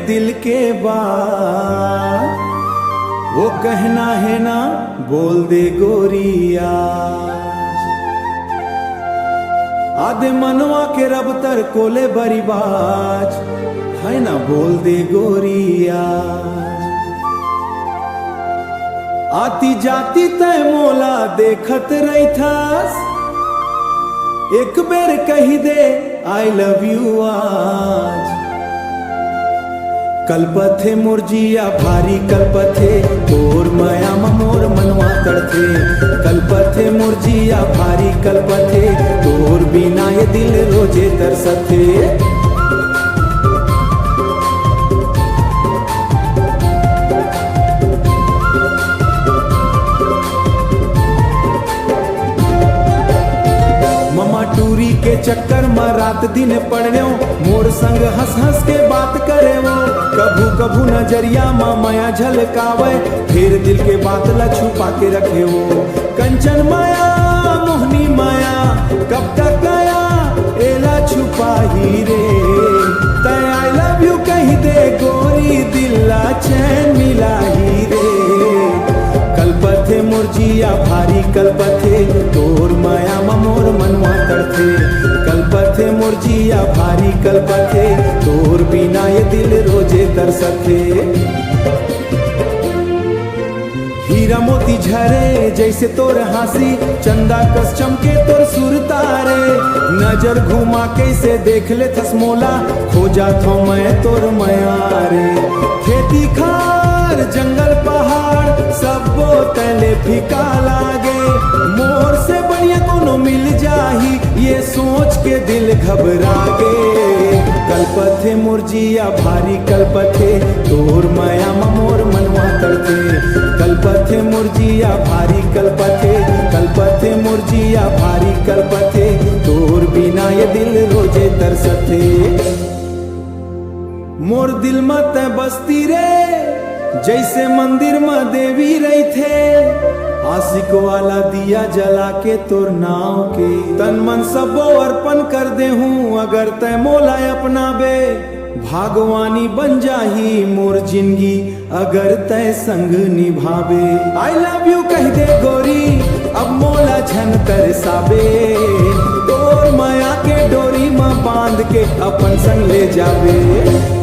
दिल के बात, वो कहना है ना बोल दे गोरिया। आधे मनवा के रब तर कोले बरी बाज, है ना बोल दे गोरिया। आती जाती तय मोला देखत रही थास, एक बेर कही दे आई लव यू आज। कल्पथे मुरजिया भारी कल्पथे, तोर माया मोर मनवा तड़थे। कल्पथे मुरजिया भारी कल्पथे, तोर बिना ये दिल रोजे तरसथे। टूरी के चक्कर में रात दिन पड़ने, मोर संग हंस हंस के बात करे वो। कभू कभू नजरिया में माया झलकावे, फिर दिल के बात ला छुपा के रखे वो। कंचन माया मोहनी माया कब तक आया एला छुपा ही रे। तय आई लव यू कही दे गोरी, दिला चैन मिला ही रे। कल्पथे मुरजिया भारी कल्पथे, तोर माया मोर मनवा तड़थे। कल्पथे मुरजिया भारी कल्पथे, तोर बिना ये दिल रोजे तरसथे। हीरा मोती झरे जैसे तोर हासी, चंदा कस चमके तोर सुर तारे। नजर घुमा कैसे देख ले थस मोला, खो जात हूँ मैं तोर मयारे। खेती खार जंगल पहाड़ सब तले फीका लागे, मोर से बढ़िया कोनो मिल जाही ये सोच के दिल घबरा गे। कल्पथे मुरजिया भारी कल्पथे, तोर माया मोर मनवा तड़थे। कल्पथे मुरजिया भारी कल्पथे, कल्पथे मुरजिया भारी कल्पथे, तोर बिना ये दिल रोजे तरसथे। मोर दिल में तय बसती रे जैसे मंदिर में देवी रही थे। आशिक वाला दिया जला के तोर नाव के, तन मन सबो अर्पण कर दे हूँ अगर तय मोला अपना बे। भागवानी बन जाही मोर जिंदगी अगर तय संग निभावे। आई लव यू कह दे गोरी अब मोला झन तरसाबे, तोर माया के डोरी में बांध के अपन संग ले जावे।